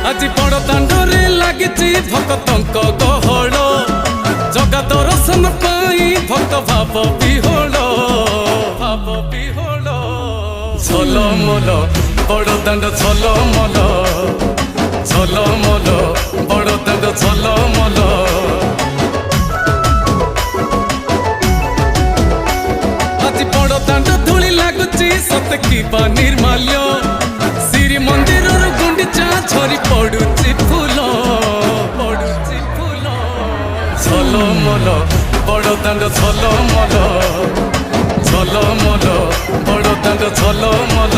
আজি বড় দাଣ୍ଡরে লাগিছি ভক্তଙ୍କ গহଳ জগা দর্শন পাই ভক্ত ভাব বিহোଳ ঝলমল বড় দাণ্ড ঝলমল ঝলমল বড় দাণ্ড ঝলমল আজি বড় দাণ্ড ধূলি লাগুছি সতে কিবা নির্মাল্য শ্রী মন্দিরর গুন্ডিচা ঝরি পড়ুছি ফুল ঝলমল বড় দাণ্ড ঝলমল ঝলমল বড় দাণ্ড ঝলমল।